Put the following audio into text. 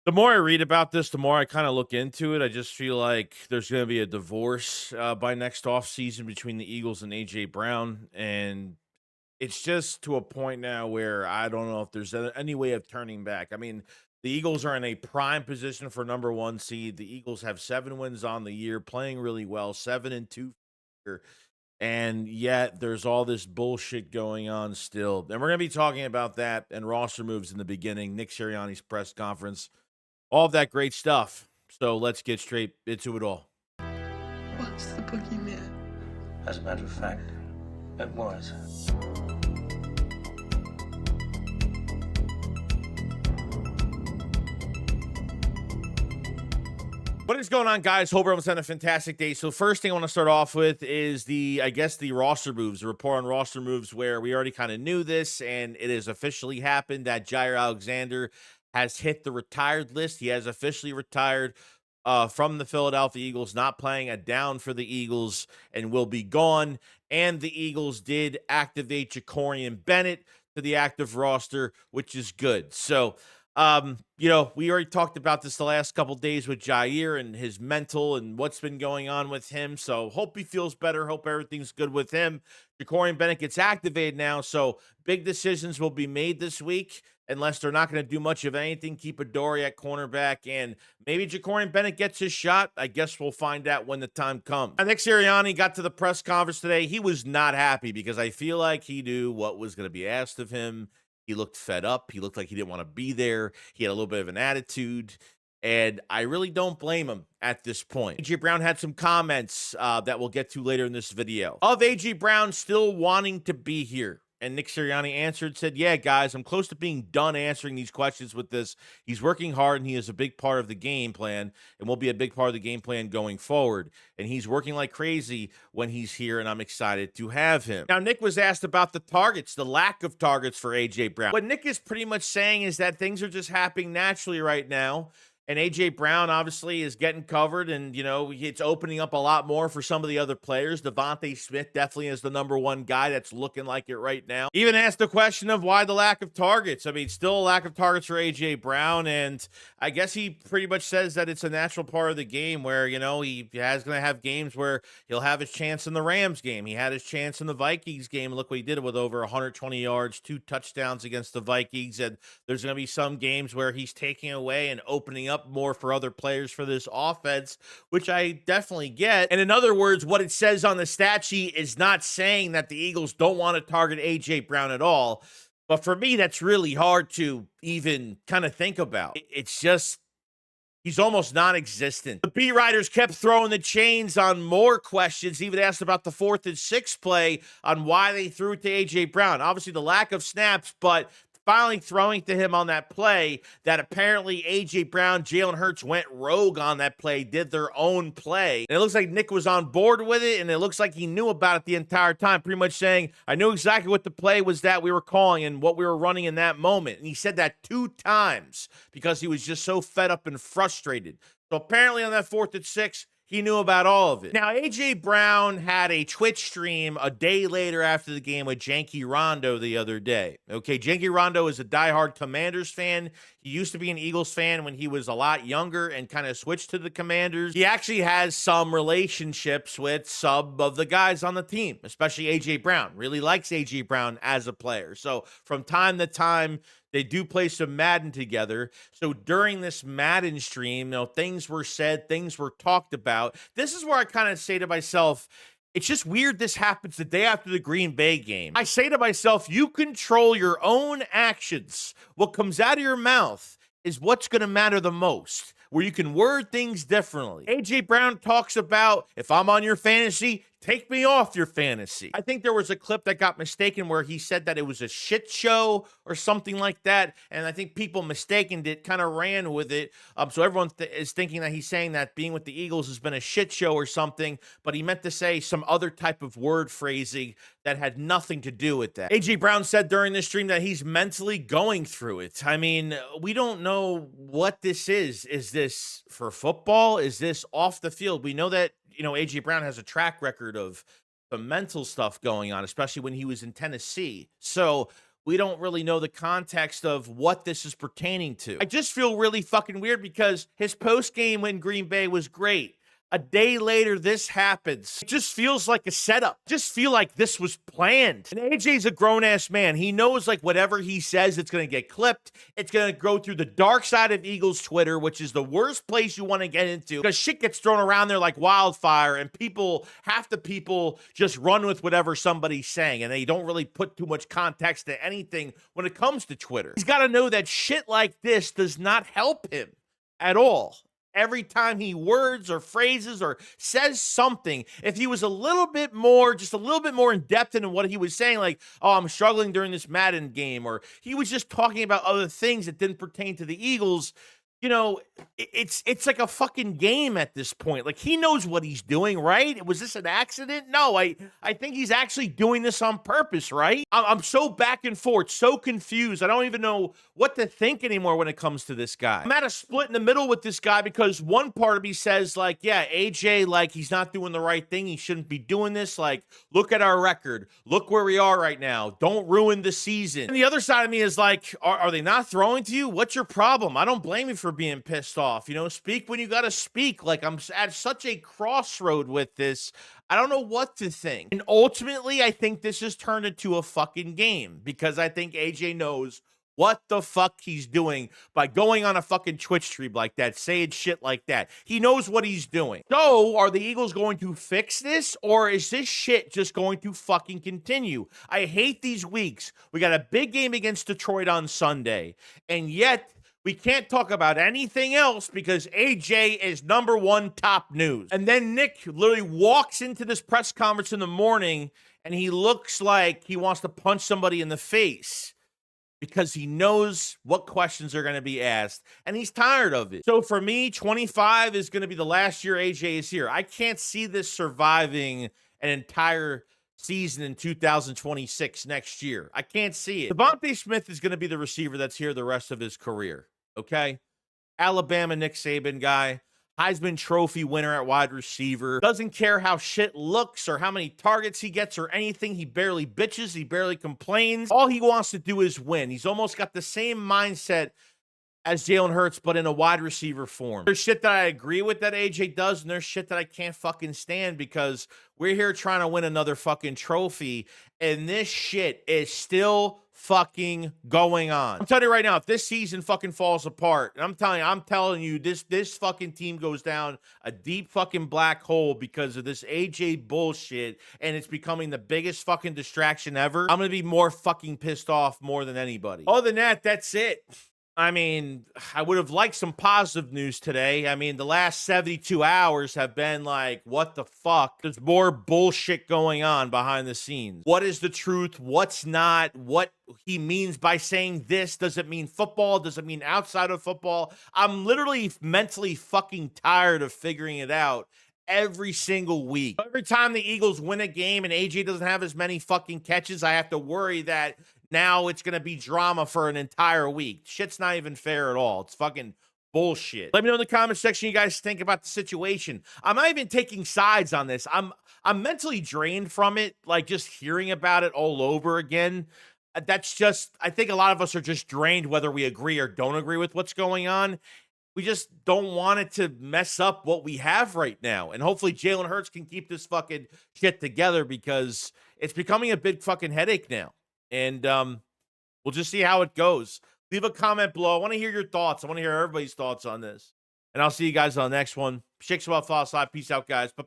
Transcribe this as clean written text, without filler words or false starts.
The more I read about this, the more I kind of look into it. I just feel like there's going to be a divorce by next offseason between the Eagles and AJ Brown. And it's just to a point now where I don't know if there's any way of turning back. I mean, the Eagles are in a prime position for number one seed. The Eagles have 7 wins on the year, playing really well, 7-2. And yet there's all this bullshit going on still. And we're going to be talking about that and roster moves in the beginning, Nick Sirianni's press conference, all of that great stuff. So let's get straight into it all. What's the boogeyman? As a matter of fact, it was. What is going on, guys? Hope everyone's having a fantastic day. So first thing I want to start off with is I guess the roster moves, the report on roster moves, where we already kind of knew this, and it has officially happened that Jair Alexander has hit the retired list. He has officially retired from the Philadelphia Eagles, not playing a down for the Eagles, and will be gone. And the Eagles did activate Bennett to the active roster, which is good. So we already talked about this the last couple days with Jair and his mental and what's been going on with him. So hope he feels better. Hope everything's good with him. Bennett gets activated now. So big decisions will be made this week unless they're not going to do much of anything. Keep Adoree at cornerback, and maybe Bennett gets his shot. I guess we'll find out when the time comes. Nick Sirianni got to the press conference today. He was not happy because I feel like he knew what was going to be asked of him. He looked fed up. He looked like he didn't want to be there. He had a little bit of an attitude, and I really don't blame him at this point. A.J. Brown had some comments that we'll get to later in this video of A.J. Brown still wanting to be here. And Nick Sirianni answered, said, yeah, guys, I'm close to being done answering these questions with this. He's working hard, and he is a big part of the game plan and will be a big part of the game plan going forward. And he's working like crazy when he's here, and I'm excited to have him. Now, Nick was asked about the targets, the lack of targets for A.J. Brown. What Nick is pretty much saying is that things are just happening naturally right now. And A.J. Brown obviously is getting covered, and, it's opening up a lot more for some of the other players. Devonta Smith definitely is the number one guy that's looking like it right now. Even asked the question of why the lack of targets. I mean, still a lack of targets for A.J. Brown, and I guess he pretty much says that it's a natural part of the game where, he has going to have games where he'll have his chance in the Rams game. He had his chance in the Vikings game. Look what he did with over 120 yards, 2 touchdowns against the Vikings, and there's going to be some games where he's taking away and opening up more for other players for this offense, which I definitely get. And in other words, what it says on the stat sheet is not saying that the Eagles don't want to target A.J. Brown at all. But for me, that's really hard to even kind of think about. It's just, he's almost non-existent. The beat writers kept throwing the chains on more questions, even asked about the 4th and 6 play on why they threw it to A.J. Brown. Obviously, the lack of snaps, but finally throwing to him on that play that apparently A.J. Brown, Jalen Hurts went rogue on that play, did their own play. And it looks like Nick was on board with it, and it looks like he knew about it the entire time, pretty much saying, I knew exactly what the play was that we were calling and what we were running in that moment. And he said that 2 times because he was just so fed up and frustrated. So apparently on that 4th and 6, he knew about all of it. Now, A.J. Brown had a Twitch stream a day later after the game with JANKYRONDO the other day. Okay, JANKYRONDO is a diehard Commanders fan. He used to be an Eagles fan when he was a lot younger and kind of switched to the Commanders. He actually has some relationships with some of the guys on the team, especially A.J. Brown. Really likes A.J. Brown as a player. So from time to time, they do play some Madden together. So during this Madden stream, things were said, things were talked about. This is where I kind of say to myself, it's just weird this happens the day after the Green Bay game. I say to myself, you control your own actions. What comes out of your mouth is what's going to matter the most, where you can word things differently. A.J. Brown talks about, if I'm on your fantasy, take me off your fantasy. I think there was a clip that got mistaken where he said that it was a shit show or something like that, and I think people mistakened it, kind of ran with it. So everyone is thinking that he's saying that being with the Eagles has been a shit show or something, but he meant to say some other type of word phrasing that had nothing to do with that. A.J. Brown said during this stream that he's mentally going through it. I mean, we don't know what this is. Is this for football? Is this off the field? We know that A.J. Brown has a track record of the mental stuff going on, especially when he was in Tennessee. So we don't really know the context of what this is pertaining to. I just feel really fucking weird because his post game in Green Bay was great. A day later, this happens. It just feels like a setup. Just feel like this was planned. And AJ's a grown-ass man. He knows, like, whatever he says, it's going to get clipped. It's going to go through the dark side of Eagles Twitter, which is the worst place you want to get into because shit gets thrown around there like wildfire, and half the people just run with whatever somebody's saying, and they don't really put too much context to anything when it comes to Twitter. He's got to know that shit like this does not help him at all. Every time he words or phrases or says something, if he was a little bit more, just a little bit more in depth into what he was saying, like, oh, I'm struggling during this Madden game, or he was just talking about other things that didn't pertain to the Eagles, you know, it's like a fucking game at this point. Like, he knows what he's doing, right? Was this an accident? No, I think he's actually doing this on purpose, right? I'm so back and forth, so confused. I don't even know what to think anymore when it comes to this guy. I'm at a split in the middle with this guy because one part of me says, like, yeah, AJ, like, he's not doing the right thing. He shouldn't be doing this. Like, look at our record. Look where we are right now. Don't ruin the season. And the other side of me is like, are they not throwing to you? What's your problem? I don't blame you for being pissed off. You know, speak when you gotta speak. Like, I'm at such a crossroad with this. I don't know what to think. And ultimately, I think this has turned into a fucking game because I think AJ knows what the fuck he's doing by going on a fucking Twitch stream like that, saying shit like that. He knows what he's doing. So, are the Eagles going to fix this, or is this shit just going to fucking continue? I hate these weeks. We got a big game against Detroit on Sunday, and yet we can't talk about anything else because AJ is #1 top news. And then Nick literally walks into this press conference in the morning, and he looks like he wants to punch somebody in the face because he knows what questions are going to be asked, and he's tired of it. So for me, 25 is going to be the last year AJ is here. I can't see this surviving an entire season in 2026 next year. I can't see it. DeVonta Smith is going to be the receiver that's here the rest of his career, okay? Alabama Nick Saban guy. Heisman Trophy winner at wide receiver. Doesn't care how shit looks or how many targets he gets or anything. He barely bitches. He barely complains. All he wants to do is win. He's almost got the same mindset as Jalen Hurts, but in a wide receiver form. There's shit that I agree with that AJ does, and there's shit that I can't fucking stand because we're here trying to win another fucking trophy, and this shit is still fucking going on. I'm telling you right now, if this season fucking falls apart, and I'm telling you, this fucking team goes down a deep fucking black hole because of this AJ bullshit, and it's becoming the biggest fucking distraction ever. I'm gonna be more fucking pissed off more than anybody. Other than that, that's it. I mean, I would have liked some positive news today. I mean, the last 72 hours have been like, what the fuck? There's more bullshit going on behind the scenes. What is the truth? What's not? What he means by saying this? Does it mean football? Does it mean outside of football? I'm literally mentally fucking tired of figuring it out every single week. Every time the Eagles win a game and AJ doesn't have as many fucking catches, I have to worry that now it's going to be drama for an entire week. Shit's not even fair at all. It's fucking bullshit. Let me know in the comment section you guys think about the situation. I'm not even taking sides on this. I'm mentally drained from it, like just hearing about it all over again. That's just, I think a lot of us are just drained whether we agree or don't agree with what's going on. We just don't want it to mess up what we have right now. And hopefully Jalen Hurts can keep this fucking shit together because it's becoming a big fucking headache now. And we'll just see how it goes. Leave a comment below. I want to hear your thoughts. I want to hear everybody's thoughts on this. And I'll see you guys on the next one. Shakes about Floss Live. Peace out, guys. Bye.